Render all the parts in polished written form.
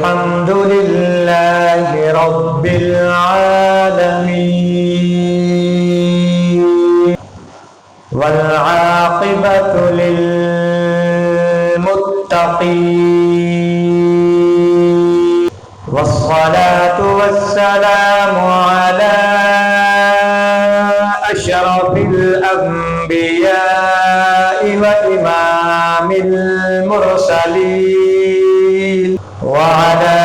Alhamdulillahi Rabbil Alamin wal aqibatu lil muttaqin wassalatu wassalamu ala asyrafil anbiya'i wa imamil mursalin wa ala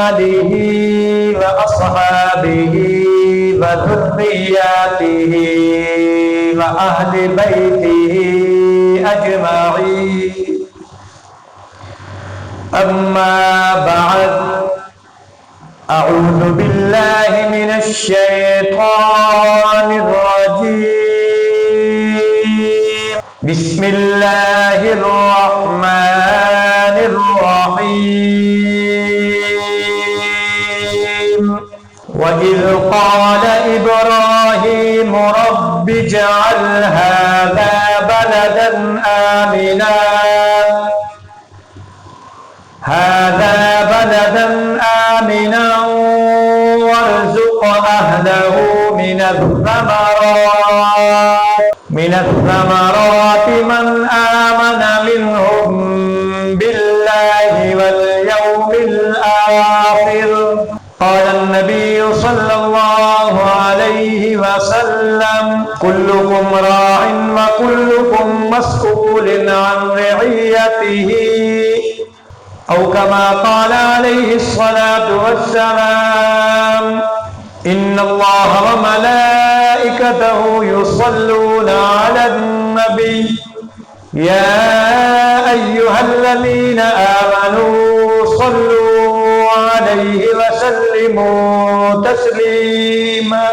alihi wa ashabihi wa dhurriyyatihi wa ahli baitihi ajma'in. Amma ba'd, a'udzu billahi minasy syaithanir rajim. Bismillahirrahmanirrahim. Wa idh qala Ibrahim rabbi ij'al hadha baladan amina warzuq ahlahu minadh thamarati man amana minhum billahi wal yawmil akhir. Qala an-nabiy sallallahu alaihi wasallam kullukum ra'in wa kullukum mas'ulun 'an ra'iyatihi أو كما قال عليه الصلاة والسلام إن الله وملائكته يصلون على النبي يا أيها الذين آمنوا صلوا عليه وسلموا تسليما.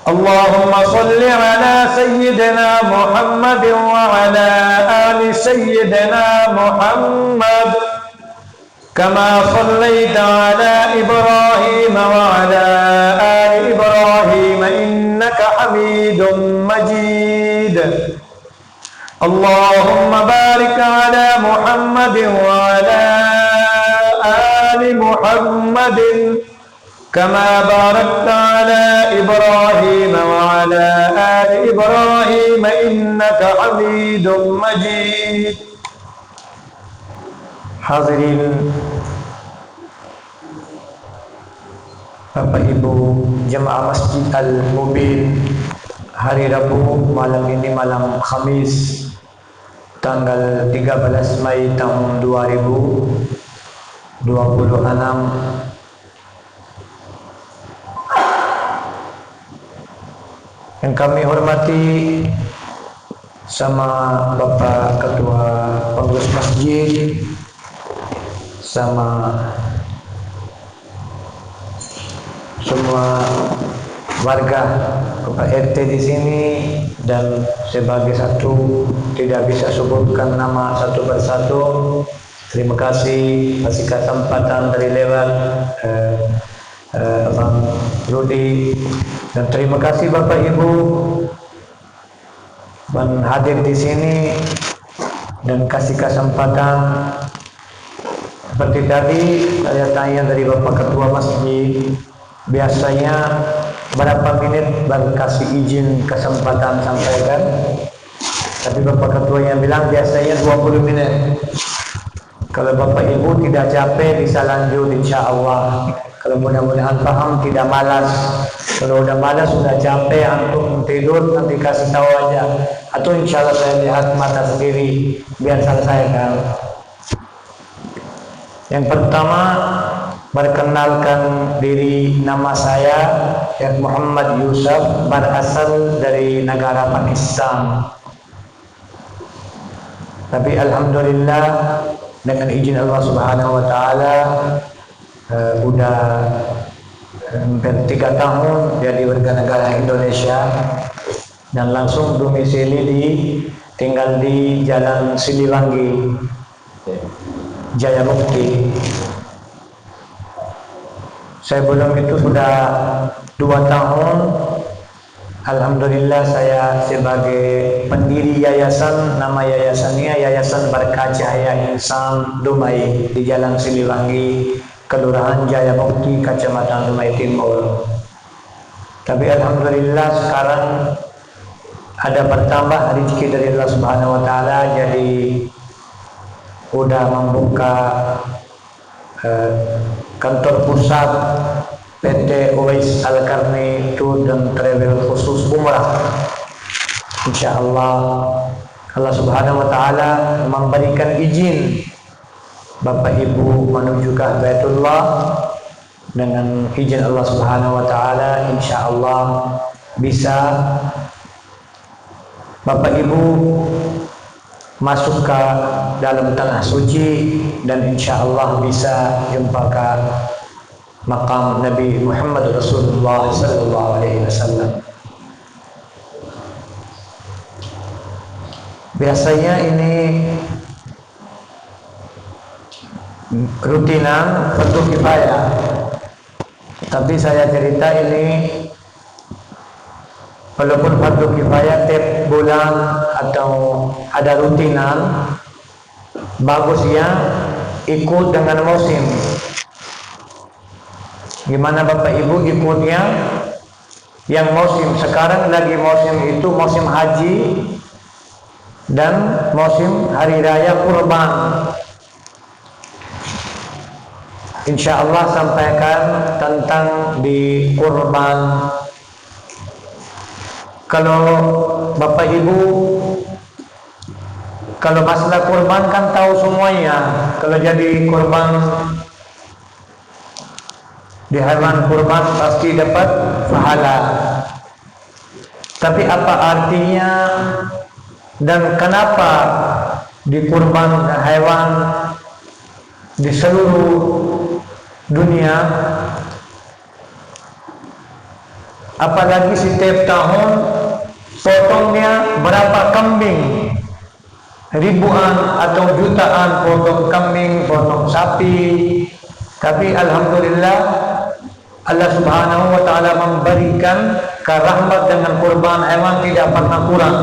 اللهم صل على سيدنا محمد وعلى آل سيدنا محمد كما صليت على إبراهيم وعلى آل إبراهيم إنك حميد مجيد. اللهم بارك على محمد وعلى آل محمد كما باركت على إبراهيم وعلى آل إبراهيم إنك حميد مجيد. Hadirin Bapak Ibu jemaah Masjid Al-Mubin, hari Rabu malam ini, malam Khamis tanggal 13 Mei tahun 2026, yang kami hormati sama Bapak Ketua Pengurus Masjid, sama semua warga Bapak RT di sini, dan sebagai satu tidak bisa sebutkan nama satu persatu, terima kasih kasih kesempatan dari lewat Bang Rudi, dan terima kasih Bapak Ibu yang hadir di sini dan kasih kesempatan. Seperti tadi saya tanya dari Bapak Ketua Masjid, biasanya berapa menit baru kasih izin kesempatan sampaikan, tapi Bapak Ketua yang bilang biasanya 20 menit. Kalau Bapak Ibu tidak capek bisa lanjut insya Allah. Kalau mudah-mudahan paham, tidak malas. Kalau udah malas, sudah capek, antum tidur, nanti kasih tahu aja. Atau insya Allah saya lihat mata sendiri, biar selesaikan. Yang pertama, perkenalkan diri, nama saya Syekh Muhammad Yusuf, berasal dari negara Pakistan. Tapi alhamdulillah dengan izin Allah Subhanahu wa taala udah hampir 3 tahun jadi warga negara Indonesia, dan langsung domisili tinggal di Jalan Siliwangi, Jayamukti. Saya belum itu sudah 2 tahun Alhamdulillah saya sebagai pendiri yayasan, nama yayasannya Yayasan Berkah Cahaya Insan Dumai di Jalan Siliwangi, Kelurahan Jaya Mukti, Kecamatan Dumai Timur. Tapi alhamdulillah sekarang ada bertambah rezeki dari Allah Subhanahu wa taala, jadi udah membuka kantor pusat PT Uwais Al-Karni Tour dan Travel khusus umrah. Insyaallah Allah Subhanahu wa taala memberikan izin Bapak Ibu menuju ke Baitullah. Dengan izin Allah Subhanahu wa taala insyaallah bisa Bapak Ibu masuk ke dalam tanah suci dan insyaallah bisa jumpa ke makam Nabi Muhammad Rasulullah sallallahu alaihi wasallam. Biasanya ini rutinan fardu kifayah. Tapi saya cerita ini walaupun fardu kifayah tiap bulan atau ada rutinan, bagus ya ikut dengan musim. Gimana Bapak Ibu ikutnya yang musim? Sekarang lagi musim itu musim haji dan musim hari raya kurban. Insya Allah sampaikan tentang di kurban. Kalau Bapak Ibu, kalau masalah kurban kan tahu semuanya. Kalau jadi kurban di hewan kurban pasti dapat pahala. Tapi apa artinya dan kenapa di kurban hewan di seluruh dunia, apalagi setiap tahun potongnya berapa kambing, ribuan atau jutaan potong kambing, potong sapi. Tapi alhamdulillah Allah Subhanahu wa taala memberikan rahmat dengan kurban hewan tidak pernah kurang.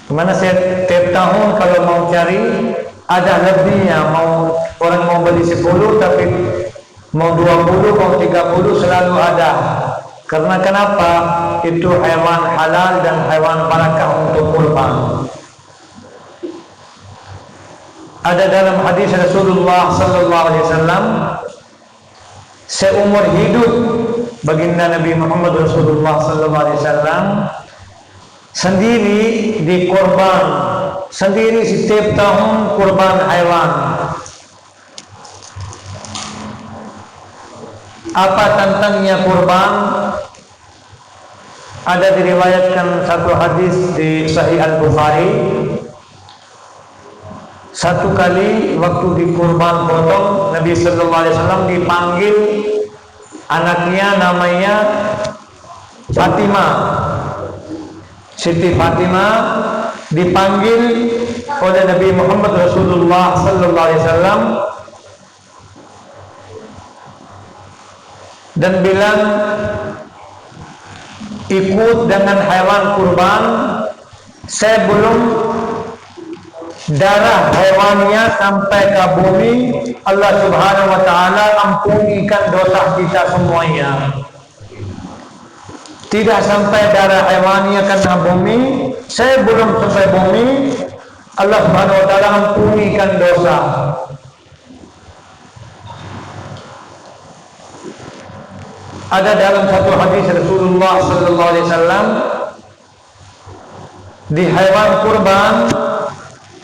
Kemana setiap tahun kalau mau cari ada lebihnya, mau orang mau beli 10 tapi mau 20, mau 30 selalu ada. Karena kenapa? Itu hewan halal dan hewan barakah untuk kurban. Ada dalam hadis Rasulullah sallallahu alaihi wasallam, seumur hidup baginda Nabi Muhammad Rasulullah sallallahu alaihi wasallam sendiri di kurban, sendiri setiap tahun kurban hewan. Apa tentangnya kurban? Ada diriwayatkan satu hadis di Sahih Al-Bukhari. Satu kali waktu di kurban potong, Nabi sallallahu alaihi wasallam dipanggil anaknya namanya Fatimah. Siti Fatimah dipanggil oleh Nabi Muhammad Rasulullah sallallahu alaihi wasallam dan bilang ikut dengan hewan kurban sebelum darah hewannya sampai ke bumi. Allah Subhanahu wa taala ampunikan dosa kita semuanya. Tidak sampai darah hewannya kena bumi, sebelum sampai bumi Allah Subhanahu wa taala ampunikan dosa. Ada dalam satu hadis Rasulullah sallallahu alaihi wasallam, di hewan kurban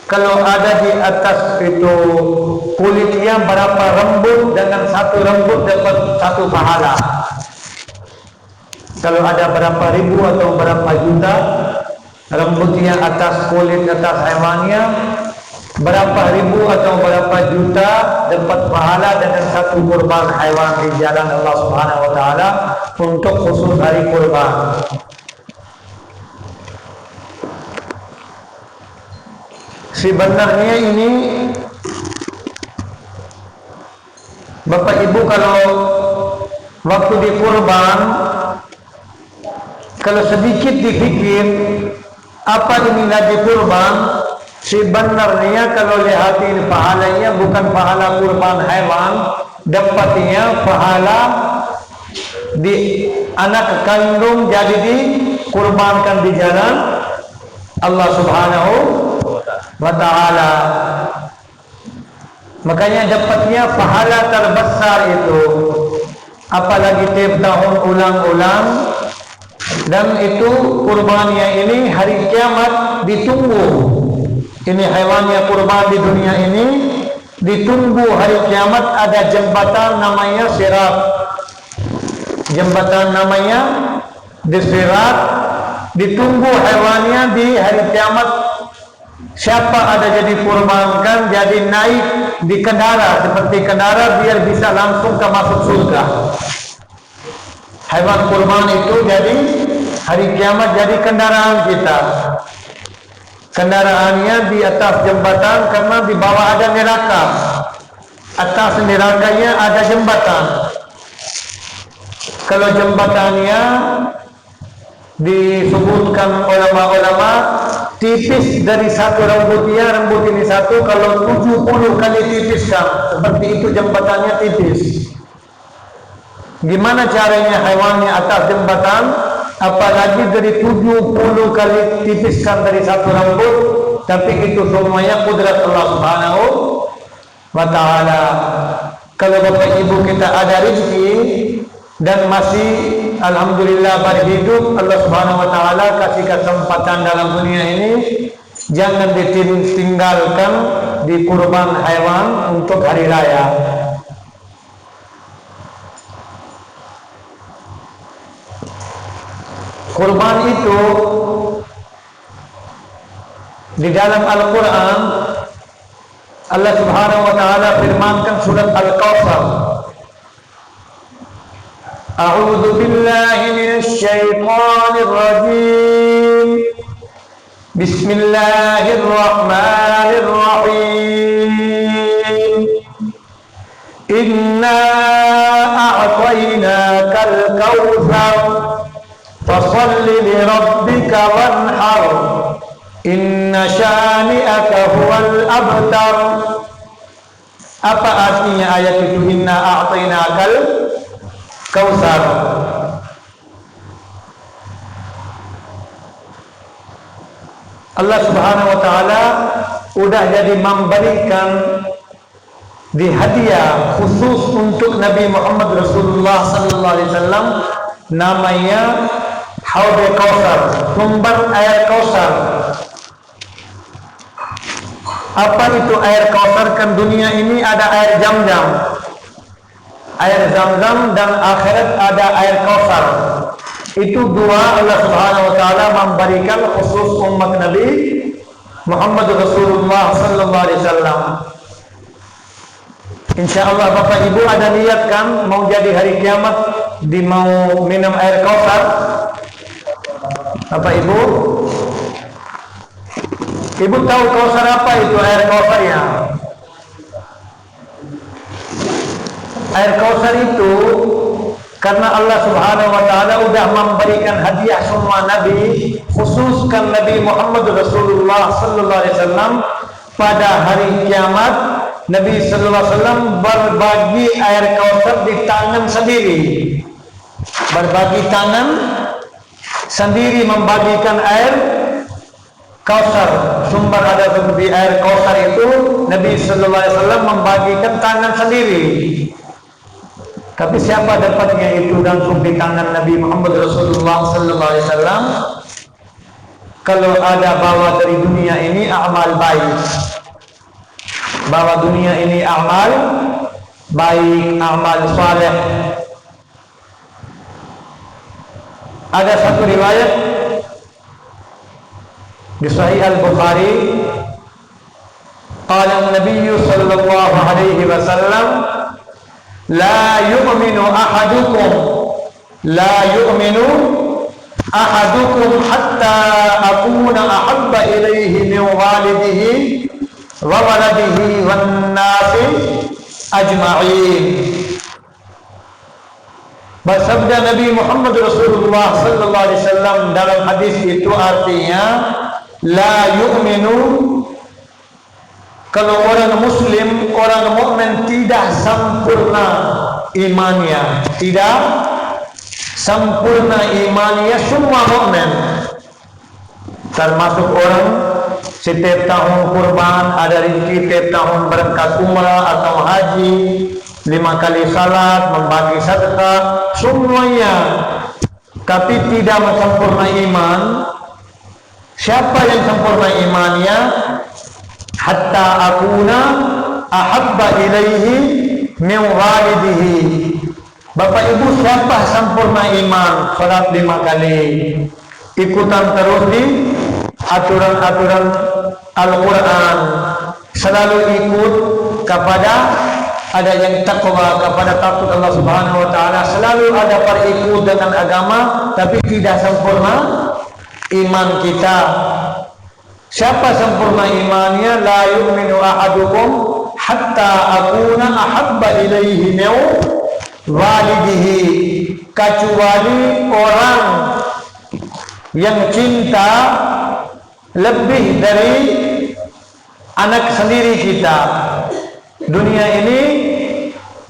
kalau ada di atas itu kulitnya berapa rambut, dengan satu rambut dapat satu pahala. Kalau ada berapa ribu atau berapa juta rambutnya atas kulit atas hewannya, berapa ribu atau berapa juta dapat pahala dengan satu kurban hewan di jalan Allah Subhanahu wa taala untuk khusus hari kurban. Sebenarnya ini Bapak Ibu kalau waktu di kurban kalau sedikit dipikir apa ini Nabi kurban, sebenarnya kalau lihatin pahalanya bukan pahala kurban hewan, dapatnya pahala di anak kandung jadi dikurbankan di jalan Allah Subhanahu wa Ta'ala. Makanya dapatnya pahala terbesar itu, apalagi tiap tahun ulang-ulang. Dan itu kurbannya ini hari kiamat ditunggu. Ini hewannya kurban di dunia ini ditunggu hari kiamat, ada jembatan namanya Sirat. Jembatan namanya di Sirat, ditunggu hewannya di hari kiamat. Siapa ada jadi kurbankan, jadi naik di kendara seperti kendara biar bisa langsung ke masuk surga. Hewan kurban itu jadi hari kiamat jadi kendaraan kita. Kendaraannya di atas jembatan karena di bawah ada neraka. Atas nerakanya ada jembatan. Kalau jembatannya disebutkan ulama-ulama tipis dari satu rambutnya, rambut ini satu, kalau 70 kali tipiskan, seperti itu jembatannya tipis. Gimana caranya hewannya atas jembatan, apalagi dari 70 kali tipiskan dari satu rambut, tapi itu semuanya kudrat Allah Subhanahu wa Ta'ala. Kalau Bapak Ibu kita ada rezeki dan masih alhamdulillah berhidup, Allah Subhanahu wa Ta'ala kasih kesempatan dalam dunia ini, jangan ditinggalkan di kurban hewan untuk hari raya. Kurban itu di dalam Al-Quran Allah Subhanahu wa Ta'ala firmankan surat Al-Kautsar, A'udzu billahi minasy syaithanir rajim. Bismillahirrahmanirrahim. Inna a'tainakal kautsar fasalli li rabbika wanhar. Inna syani'aka huwal abtar. Apa artinya ayat itu? Inna a'tainakal kautsar. Allah Subhanahu wa Ta'ala udah jadi memberikan di hadiah khusus untuk Nabi Muhammad Rasulullah sallallahu alaihi wasallam, namanya Haud Kautsar, sumber air Kautsar. Apa itu air Kautsar? Kan dunia ini ada air Zam-Zam, air Zam-Zam, dan akhirat ada air Kautsar. Itu dua Allah Subhanahu wa Ta'ala memberikan khusus umat Nabi Muhammad Rasulullah sallallahu alaihi wasallam. Insyaallah Bapak Ibu ada niat kan mau jadi hari kiamat di mau minum air Kautsar? Bapak Ibu? Ibu tahu Kautsar apa itu air Kautsar ya? Air Kautsar itu karena Allah Subhanahu wa Ta'ala udah memberikan hadiah semua Nabi, khususkan Nabi Muhammad Rasulullah sallallahu alaihi wasallam, pada hari kiamat Nabi sallallahu alaihi wasallam berbagi air Kautsar di tangan sendiri. Berbagi tangan sendiri membagikan air Kautsar. Sumber ada seperti air Kautsar itu Nabi sallallahu alaihi wasallam membagikan tangan sendiri. Tapi siapa dapatnya itu langsung di tangan Nabi Muhammad Rasulullah sallallahu alaihi wasallam? Kalau ada bawa dari dunia ini amal baik, bawa dunia ini amal baik, amal saleh. Ada satu riwayat di Sahih Al-Bukhari, qala an-nabiy sallallahu alaihi wasallam, La yu'minu ahadukum hatta akuna ahabba ilayhi min walidihi wa waladihi wan nasi ajma'in. Bersabda Nabi Muhammad Rasulullah sallallahu alaihi wasallam dalam hadis itu artinya la yu'minu, kalau orang muslim, orang mukmin tidak sempurna imannya, tidak sempurna imannya semua mukmin, termasuk orang setiap tahun kurban, ada rezeki tiap tahun berangkat umrah atau haji, 5 kali salat, membagi sedekah, semuanya. Tapi tidak sempurna iman. Siapa yang sempurna imannya? Hatta akuna ahabba ilaihi min walidihi. Bapak Ibu, siapa sempurna iman? Salat 5 kali, ikutan terus di aturan-aturan Al-Quran, selalu ikut kepada ada yang takwa, kepada takut Allah Subhanahu wa taala, selalu ada perikut dengan agama, tapi tidak sempurna iman kita. Siapa sempurna imannya? La yu'minu ahadukum hatta akuna ahabba ilaihi min walidihi, kecuali orang yang cinta lebih dari anak sendiri kita. Dunia ini,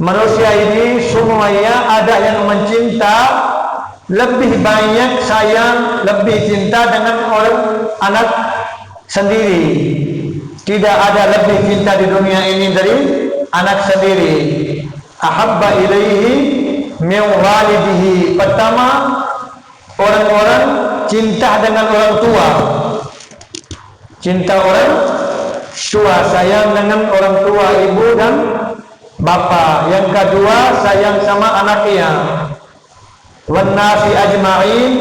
manusia ini semuanya ada yang mencinta lebih banyak, sayang, lebih cinta dengan orang anak sendiri. Tidak ada lebih cinta di dunia ini dari anak sendiri. Ahabba ilaihi min walidihi. Pertama, orang-orang cinta dengan orang tua. Cinta orang tua, sayang dengan orang tua, ibu dan bapa. Yang kedua, sayang sama anaknya. Wan nasi ajma'in,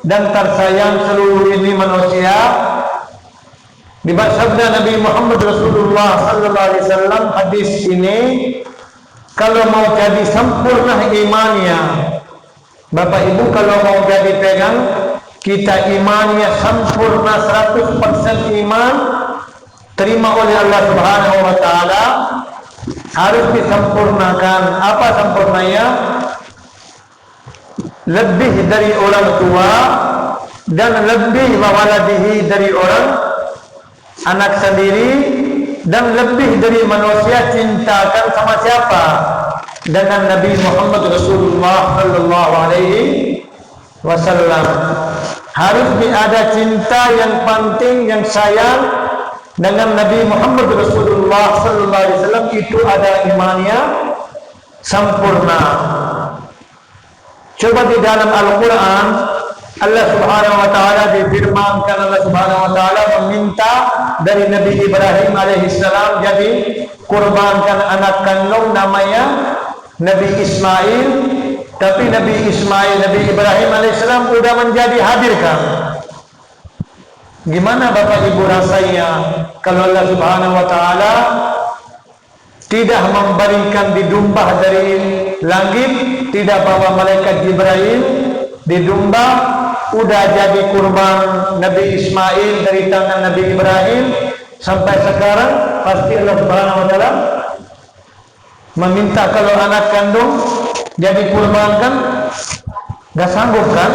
dan tersayang seluruh ini manusia. Sabda Nabi Muhammad Rasulullah sallallahu alaihi wasallam, hadis ini, kalau mau jadi sempurna imannya, Bapak Ibu, kalau mau jadi pegang kita imannya sempurna 100% iman, terima oleh Allah Subhanahu wa taala, harus disempurnakan. Apa sempurnanya? Lebih dari orang tua dan lebih mawaladihi, dari orang anak sendiri, dan lebih dari manusia. Cintakan sama siapa? Dengan Nabi Muhammad Rasulullah sallallahu alaihi wasallam. Harus ada cinta yang penting, yang sayang dengan Nabi Muhammad Rasulullah sallallahu alaihi wasallam, itu ada imannya sempurna. Coba di dalam Al-Quran, Allah Subhanahu wa taala difirmankan, Allah Subhanahu wa taala meminta dari Nabi Ibrahim alaihissalam jadi kurbankan anak kandung namanya Nabi Ismail. Tapi Nabi Ismail, Nabi Ibrahim alaihissalam sudah menjadi hadirkan. Gimana Bapak Ibu rasanya kalau Allah Subhanahu wa taala tidak memberikan didumbah dari langit, tidak bawa malaikat Jibril didumba, udah jadi kurban Nabi Ismail dari tangan Nabi Ibrahim sampai sekarang? Pasti Allah Subhanahu wa taala meminta kalau anak kandung jadi kurban, kan gak sanggup kan?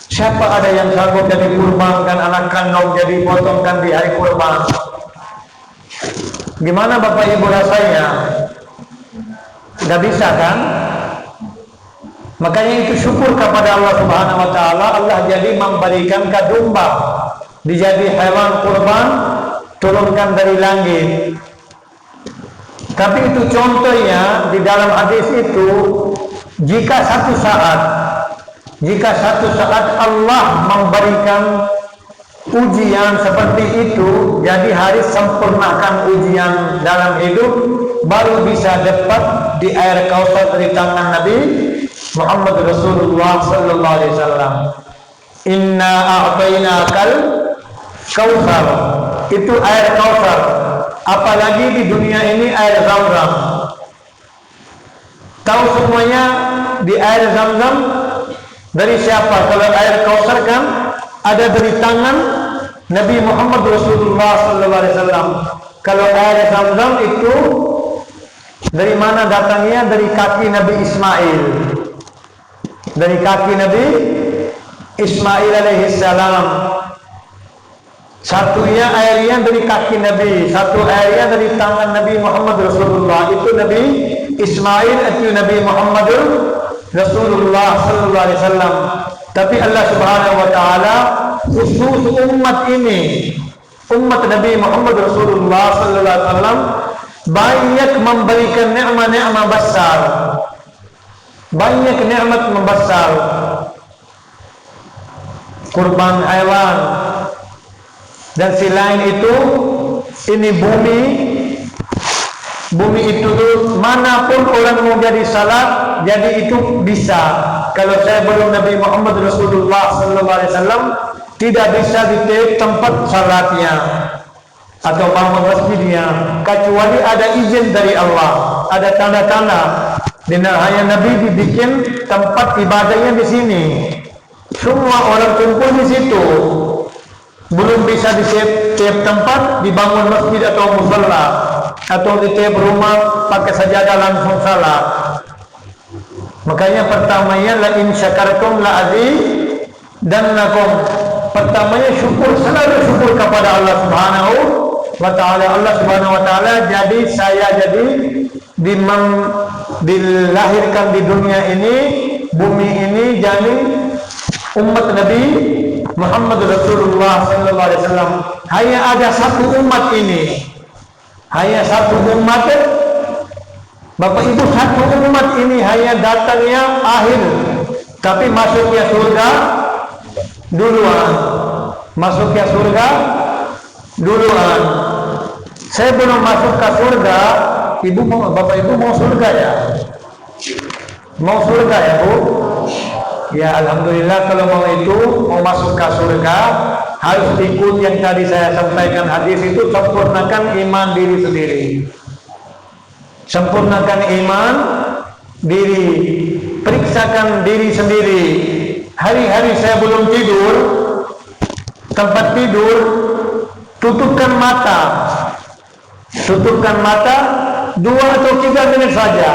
Siapa ada yang sanggup jadi kurban kan anak kandung, jadi potongkan di hari kurban? Gimana Bapak Ibu rasanya? Gak bisa kan? Makanya itu syukur kepada Allah Subhanahu wa taala, Allah jadi memberikan domba dijadi hewan kurban, turunkan dari langit. Tapi itu contohnya di dalam hadis itu, jika satu saat Allah memberikan ujian seperti itu, jadi harus sempurnakan ujian dalam hidup, baru bisa dapat di air Kautsar dari tangan Nabi Muhammad Rasulullah sallallahu alaihi wasallam. Inna a'tainakal Kautsar, itu air Kautsar. Apalagi di dunia ini air Zam-Zam. Tahu semuanya di air Zam-Zam dari siapa? Kalau air Kautsar kan ada dari tangan Nabi Muhammad Rasulullah sallallahu alaihi wasallam. Kalau air Zam-Zam itu dari mana datangnya? Dari kaki Nabi Ismail. dari kaki Nabi Ismail alaihissalam. Satunya airnya dari kaki Nabi, satu airnya dari tangan Nabi Muhammad Rasulullah. Itu Nabi Ismail, itu Nabi Muhammad Rasulullah sallallahu alaihi wasallam. Tapi Allah Subhanahu wa taala khusus umat ini, umat Nabi Muhammad Rasulullah sallallahu alaihi wasallam, banyak memberikan nikmat-nikmat besar. Banyak nikmat membesar. Kurban hewan. Dan selain itu, ini bumi itu manapun orang mau jadi salat, jadi itu bisa. Kalau saya belum Nabi Muhammad Rasulullah sallallahu alaihi wasallam, tidak bisa di tempat salatnya atau bangun masjidnya, kecuali ada izin dari Allah, ada tanda-tanda. Dan hanya Nabi dibikin tempat ibadahnya di sini. Semua orang kumpul di situ. Belum bisa di setiap tempat dibangun masjid atau musalla, atau di tiap rumah pakai sajadah langsung salat. Makanya pertamanya la in syakartum la azidannakum. Pertamanya syukur, selalu syukur kepada Allah Subhanahu wa taala. Allah Subhanahu wa taala saya dilahirkan di dunia ini, bumi ini, jadi umat Nabi Muhammad Rasulullah sallallahu alaihi wasallam. Hanya ada satu umat ini, hanya satu umat, Bapak Ibu, satu umat ini hanya datangnya akhir, tapi masuknya surga duluan. Masuknya surga duluan. Saya belum masuk ke surga. Bapak Ibu mau surga ya? Mau surga ya Bu? Ya alhamdulillah, kalau mau itu, mau masuk ke surga, harus ikut yang tadi saya sampaikan hadis itu, sempurnakan iman diri sendiri. Sempurnakan iman diri, periksakan diri sendiri. Hari-hari saya belum tidur, tempat tidur, tutupkan mata. Tutupkan mata 2 atau 3 menit saja.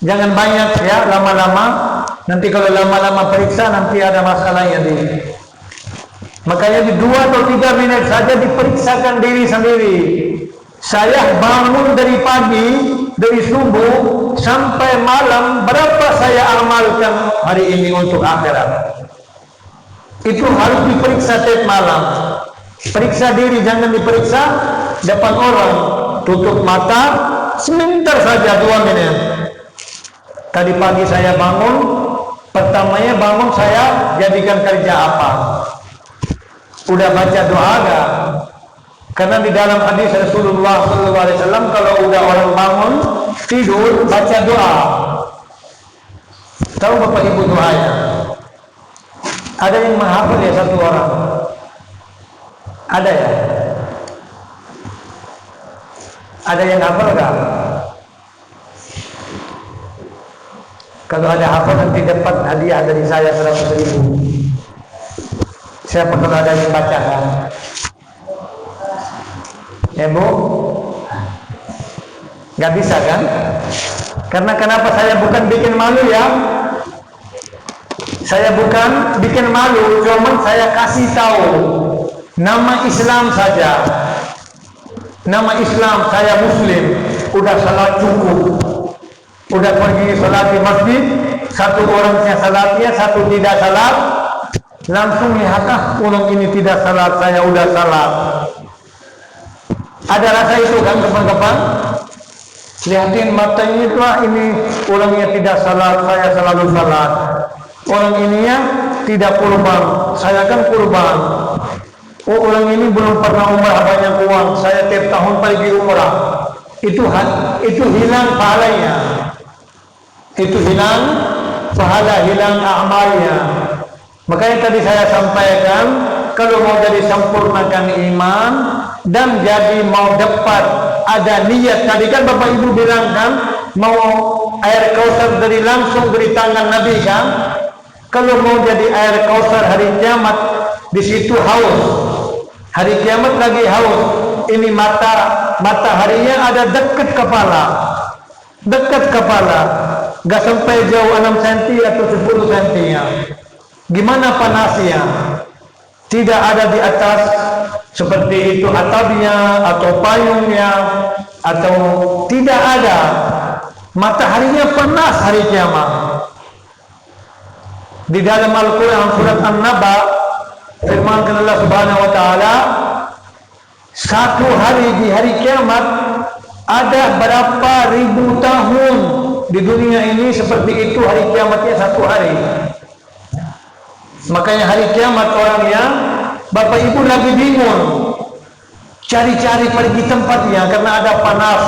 Jangan banyak ya, lama-lama. Nanti kalau lama-lama periksa, nanti ada masalahnya di. Makanya di 2 atau 3 menit saja diperiksakan diri sendiri. Saya bangun dari pagi, dari subuh sampai malam, berapa saya amalkan hari ini untuk akhirat. Itu harus diperiksa tiap malam. Periksa diri, jangan diperiksa depan orang. Tutup mata sebentar saja, 2 menit. Tadi pagi saya bangun, pertamanya bangun saya jadikan kerja apa? Udah baca doa gak? Karena di dalam hadis Rasulullah SAW, kalau udah orang bangun tidur, baca doa. Tahu Bapak Ibu doanya? Ada yang menghafal ya satu orang? Ada ya? Ada yang hafal gak? Kalau ada hafal nanti dapat hadiah dari saya 100.000. Siapa kalau ada yang baca kan? Ya Bu? Gak bisa kan? Karena kenapa saya bukan bikin malu ya? Saya bukan bikin malu, cuma saya kasih tahu nama Islam saja. Nama Islam, saya Muslim, udah salat cukup. Udah pergi salat di masjid, satu orangnya salatnya, satu tidak salat, langsung lihat orang ini tidak salat, saya udah salat. Ada rasa itu kan kapan-kapan? Lihatin matanya itu, ini orangnya tidak salat, saya selalu salat. Orang ininya tidak kurban, saya kan kurban. Oh, orang ini belum pernah umrah banyak uang, saya tiap tahun pergi umrah. Itu hilang pahalanya. Itu hilang pahala, hilang amalnya. Makanya tadi saya sampaikan, kalau mau jadi sempurnakan iman dan jadi mau dapat ada niat. Tadi kan Bapak Ibu bilang kan, mau air kausar dari langsung dari tangan Nabi kan. Kalau mau jadi air kausar hari kiamat, di situ haus. Hari kiamat lagi haus. Ini mataharinya ada dekat kepala. dekat kepala, gak sampai jauh 6 cm atau 10 cm ya. Gimana panasnya? Tidak ada di atas seperti itu atapnya atau payungnya, atau tidak ada. Mataharinya panas hari kiamat. Di dalam Al-Quran surat An-Naba firmankan Allah Subhanahu wa taala, satu hari di hari kiamat ada berapa ribu tahun di dunia ini, seperti itu hari kiamatnya satu hari. Makanya hari kiamat orangnya, Bapak Ibu lagi bingung, cari-cari pergi tempatnya karena ada panas,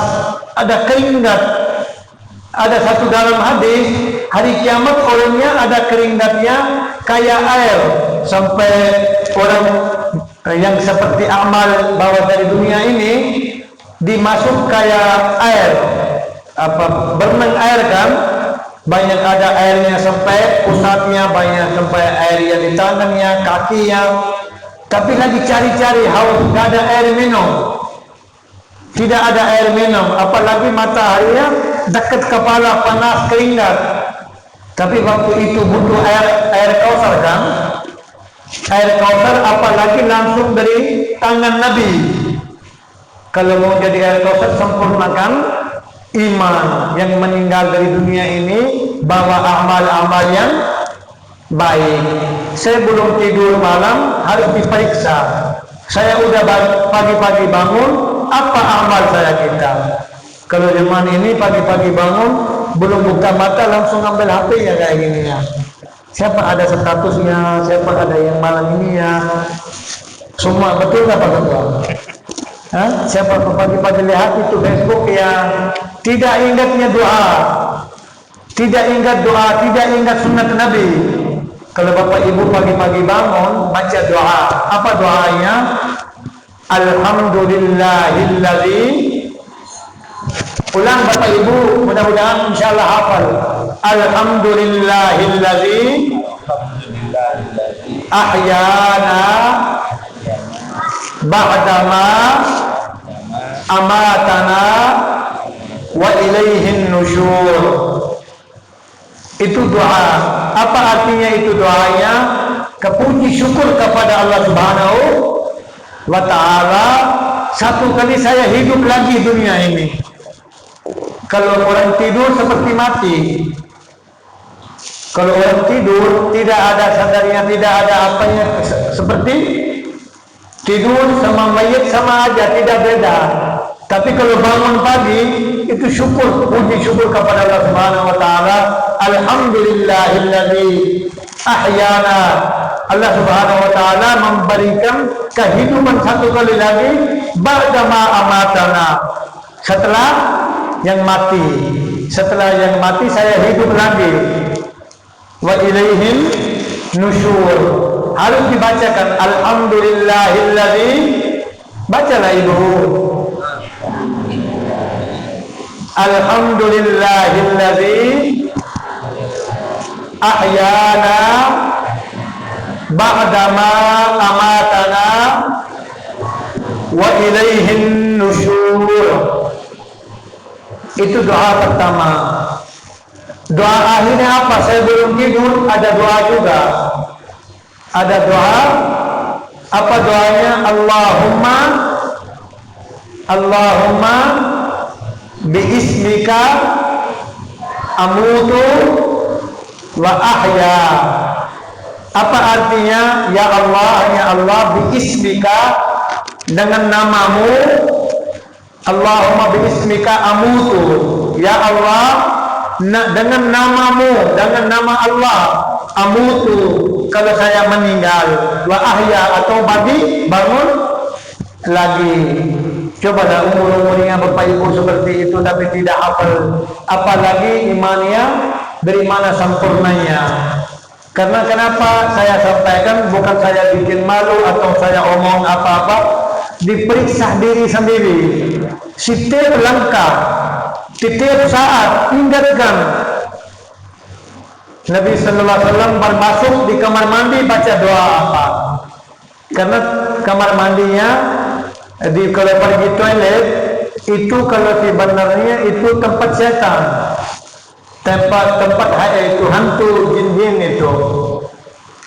ada keringat. Ada satu dalam hadis, hari kiamat orangnya ada keringatnya kayak air, sampai orang yang seperti amal bawa dari dunia ini dimasuk kayak air, berenang air kan, banyak ada airnya sampai pusatnya, banyak sampai air yang di tangannya, kakinya, tapi lagi cari-cari haus, tidak ada air minum, tidak ada air minum, apalagi mataharinya dekat kepala, panas, keringat. Tapi waktu itu butuh air kausar kan, air kausar, apalagi langsung dari tangan Nabi. Kalau mau jadi air kausar, sempurnakan iman. Yang meninggal dari dunia ini bawa amal-amal yang baik. Saya belum tidur malam, harus diperiksa. Saya udah pagi-pagi bangun, apa amal saya kita? Kalau zaman ini pagi-pagi bangun, belum buka mata langsung ambil HP ya kayak gini ya. Siapa ada statusnya, siapa ada yang malam ini ya. Semua betul nggak Pak Ketua? Siapa pagi-pagi lihat itu Facebook yang tidak ingatnya doa, tidak ingat doa, tidak ingat sunnah Nabi. Kalau Bapak Ibu pagi-pagi bangun baca doa, apa doanya? Alhamdulillahilladzi. Ulang Bapak Ibu, mudah-mudahan insyaallah hafal. Alhamdulillahilladzi ahyana ba'dama amatana wa ilaihin nusyur. Itu doa. Apa artinya itu doanya? Kepuji syukur kepada Allah Subhanahu wa ta'ala, satu kali saya hidup lagi dunia ini. Kalau orang tidur seperti mati. Kalau orang tidur tidak ada sadarnya, tidak ada apanya, seperti tidur sama mayat sama aja, tidak beda. Tapi kalau bangun pagi itu syukur, puji syukur kepada Allah Subhanahu wa taala. Alhamdulillahilladzi ahyana. Allah Subhanahu wa taala memberikan kehidupan satu kali lagi ba'dama amatana. Setelah yang mati. Setelah yang mati saya hidup lagi. Wa ilaihin nusyur. Harus dibacakan alhamdulillahilladzi. Bacalah Ibu. Alhamdulillahilladzi ahyana ba'dama amatana wa ilaihin nusyur. Itu doa pertama. Doa akhirnya apa? Saya belum tidur, ada doa juga. Ada doa. Apa doanya? Allahumma biismika amutu wa ahya. Apa artinya? Ya Allah, biismika, dengan namamu. Allahumma biismika amutu. Ya Allah, dengan namamu, dengan nama Allah, amutu, kalau saya meninggal, wa ahya, atau bangun lagi. Cobalah umur-umurnya Bapak Ibu seperti itu tapi tidak hafal, apalagi imannya dari mana sempurnanya. Karena kenapa saya sampaikan, bukan saya bikin malu atau saya omong apa-apa, diperiksa diri sendiri. Setiap langkah, setiap saat ingatkan. Nabi sallallahu alaihi wasallam masuk di kamar mandi baca doa apa? Karena kamar mandinya kalau pergi toilet itu kalau sebenarnya itu tempat setan, tempat itu hantu jin-jin itu.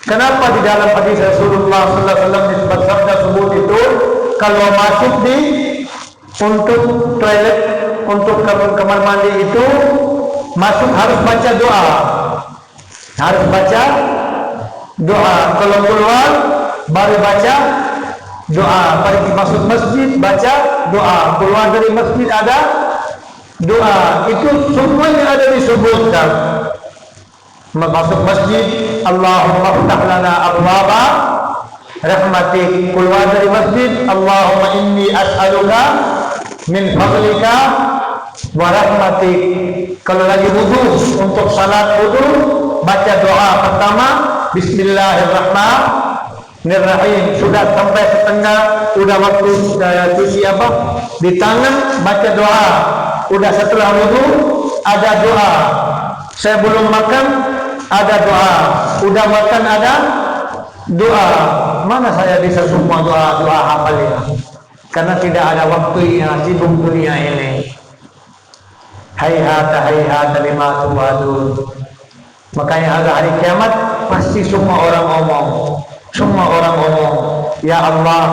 Kenapa di dalam hadis Rasulullah sallallahu alaihi wasallam disebut sabda sebut itu kalau masuk di untuk toilet, untuk kamar mandi itu masuk harus baca doa. Harus baca doa. Kalau keluar baru baca doa. Pergi masuk masjid baca doa. Keluar dari masjid ada doa. Itu semuanya ada disebutkan. Masuk masjid, Allahumma ftah lana abwaba rahmatik. Keluar dari masjid, Allahumma inni as'aluka min fadlika wa rahmatik. Kalau lagi wudu, untuk salat wudu baca doa pertama Bismillahirrahmanirrahim. Sudah sampai setengah, udah waktu cuci di tangan baca doa. Udah setelah wudu ada doa. Saya belum makan ada doa. Udah makan ada doa. Mana saya bisa semua doa hafalnya? Karena tidak ada waktunya, sibuk dunia ini. Hayhata lima tu'adun. Makanya hari kiamat pasti semua orang ngomong, ya Allah,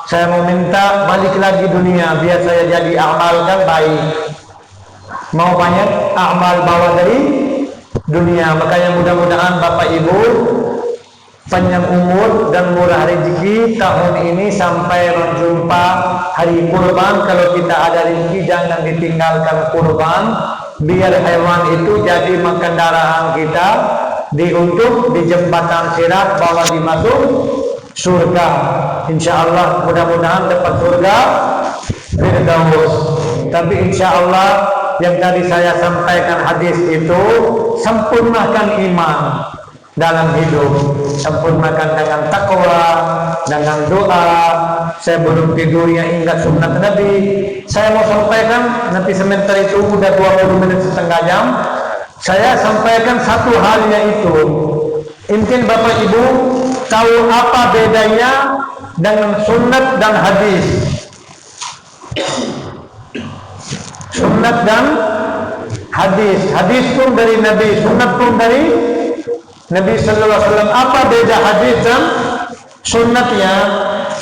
saya mau minta balik lagi dunia biar saya jadi amalkan baik. Mau banyak amal bawa dari dunia. Makanya mudah-mudahan Bapak Ibu panjang umur dan murah rezeki tahun ini sampai berjumpa hari kurban. Kalau kita ada rezeki jangan ditinggalkan kurban, biar hewan itu jadi kendaraan kita diuntuk di jembatan sirat bawa dimasuk surga. Insya Allah mudah-mudahan dapat surga Firdaus. Tapi insya Allah yang tadi saya sampaikan hadis itu, sempurnakan iman dalam hidup, sempurnakan dengan takwa, dengan doa. Saya belum tidurnya ingat sunnah Nabi. Saya mau sampaikan, nanti sebentar itu udah 20 menit setengah jam. Saya sampaikan satu hal, yaitu mungkin Bapak Ibu tahu apa bedanya dengan sunnah dan hadis. Sunnah dan hadis. Hadis pun dari Nabi, sunnah pun dari Nabi sallallahu alaihi wasallam. Apa beda hadis dan sunnahnya?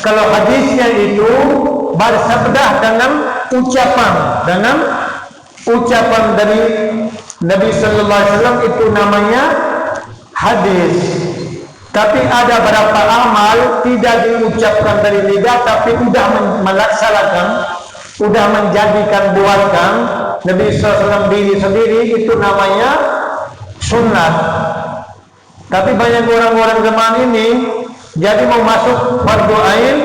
Kalau hadisnya itu bersabda dengan ucapan dari Nabi sallallahu alaihi wasallam, itu namanya hadis. Tapi ada beberapa amal tidak diucapkan dari lidah, tapi sudah melaksanakan, sudah menjadikan, buatkan Nabi SAW diri sendiri, itu namanya sunnah. Tapi banyak orang-orang zaman ini jadi mau masuk fardu ain,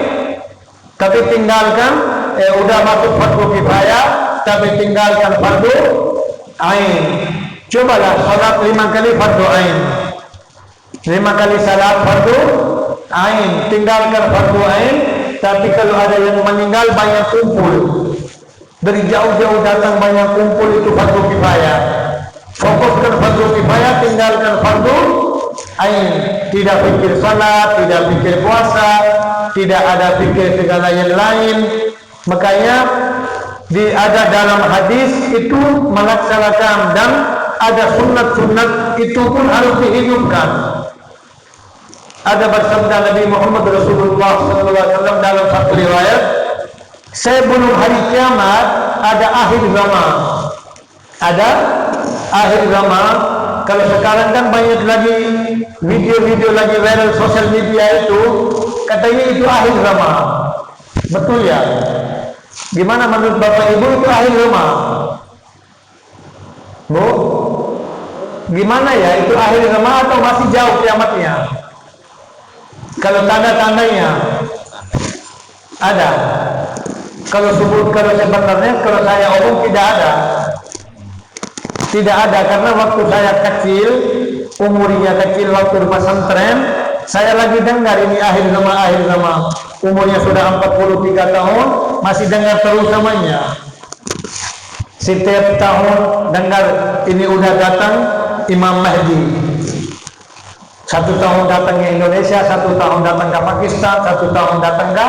tapi tinggalkan, udah masuk fardu kifayah, tapi tinggalkan fardu ain. Cobalah salat 5 kali fardu ain, 5 kali salat fardu ain, tinggalkan fardu ain. Tapi kalau ada yang meninggal banyak kumpul, dari jauh-jauh datang banyak kumpul, itu fardu kifayah. Fokuskan fardu kifayah, tinggalkan fardu ain. Tidak pikir salat, tidak pikir puasa, tidak ada pikir segala yang lain. Makanya ada dalam hadis itu melaksanakan, dan ada sunat-sunat itu pun harus dihidupkan. Ada bersabda Nabi Muhammad Rasulullah SAW dalam satu riwayat, sebelum hari kiamat ada akhir zaman. Ada akhir zaman. Kalau sekarang kan banyak lagi video-video lagi viral sosial media itu, katanya itu akhir zaman. Betul ya? Gimana menurut Bapak Ibu itu akhir zaman? Bu? Gimana ya, itu akhir zaman atau masih jauh kiamatnya? Kalau tanda-tandanya ada. Kalau sebenarnya kalau saya omong tidak ada. Tidak ada, karena waktu saya kecil, umurnya kecil, waktu di pesantren, saya lagi dengar ini akhir zaman. Umurnya sudah 43 tahun, masih dengar terus namanya. Setiap tahun dengar ini udah datang Imam Mahdi. 1 tahun datang ke Indonesia, 1 tahun datang ke Pakistan, 1 tahun datang ke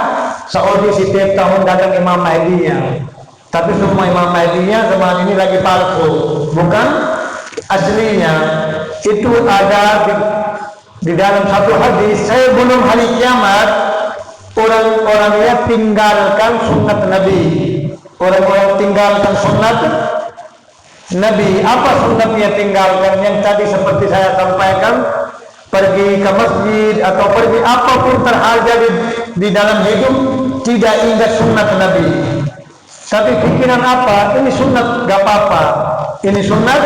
Saudi, setiap tahun datang Imam Mahdi-nya. Tapi semua Imam Mahdinya zaman ini lagi palsu, bukan aslinya. Itu ada di dalam satu hadis, saya belum hari kiamat orang-orangnya tinggalkan sunnat Nabi. Orang-orang tinggalkan sunnat Nabi. Apa sunnatnya tinggalkan? Yang tadi seperti saya sampaikan, pergi ke masjid atau pergi apapun terjadi di dalam hidup tidak ingat sunnat Nabi. Tapi pikiran apa? Ini sunnat gak apa-apa. Ini sunnat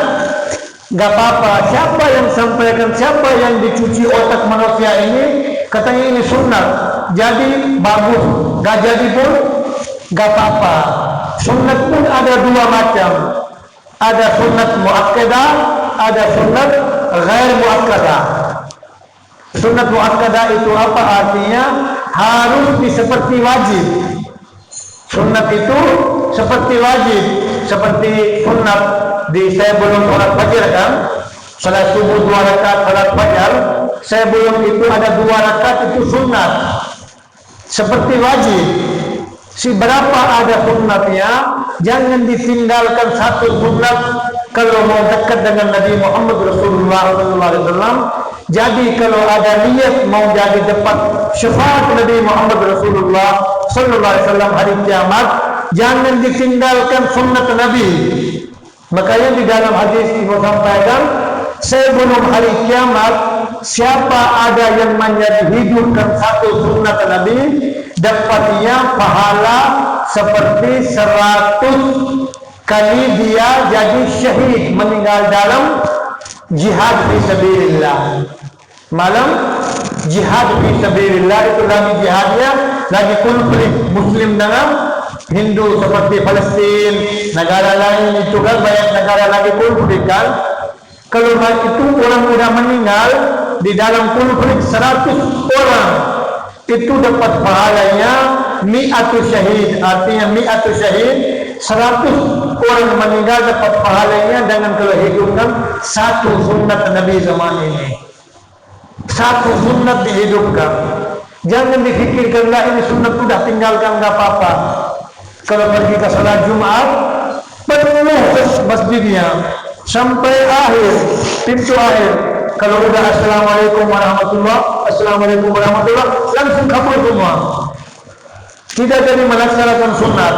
gak apa-apa. Siapa yang sampaikan? Siapa yang dicuci otak manusia ini? Katanya ini sunnat. Jadi bagus. Gak jadi pun gak apa-apa. Sunnat pun ada dua macam. Ada sunnat muakkadah, ada sunnat ghair muakkadah. Sunnat muakkadah itu apa artinya? Harus seperti wajib. Sunnat itu seperti wajib, seperti sunnat di saya belum sholat fajar kan, salat subuh 2 rakaat, salat fajar, saya belum itu ada 2 rakaat itu sunnat, seperti wajib. Si berapa ada sunnatnya, jangan ditinggalkan satu sunnat kalau mau dekat dengan Nabi Muhammad Rasulullah SAW. Jadi kalau ada niat mau jadi dapat syafaat Nabi Muhammad Rasulullah SAW hari kiamat, jangan ditinggalkan sunnat Nabi. Makanya di dalam hadis Ibu sampaikan, sebelum hari kiamat, siapa ada yang menghidupkan satu sunnat Nabi, dapatnya pahala seperti 100 kali dia jadi syahid, meninggal dalam jihad fisabilillah. Malam jihad fisabilillah itu lagi jihadnya, lagi konflik Muslim dengan Hindu seperti Palestin, negara lain itu kan banyak negara lagi konflik kan. Kalau itu orang sudah meninggal di dalam konflik 100 orang, itu dapat pahalanya mi'atu syahid. Artinya mi'atu syahid, 100 orang meninggal dapat pahalanya dengan kalau hidupkan satu sunnat Nabi zaman ini. Satu sunnat dihidupkan. Jangan dipikirkanlah ini sunnat sudah tinggalkan gak apa-apa. Kalau pergi ke salat Jumat, penuh masjidnya sampai akhir, pintu akhir. Kalau udah assalamualaikum warahmatullah, langsung kabur semua. Tidak jadi melaksanakan sunnat.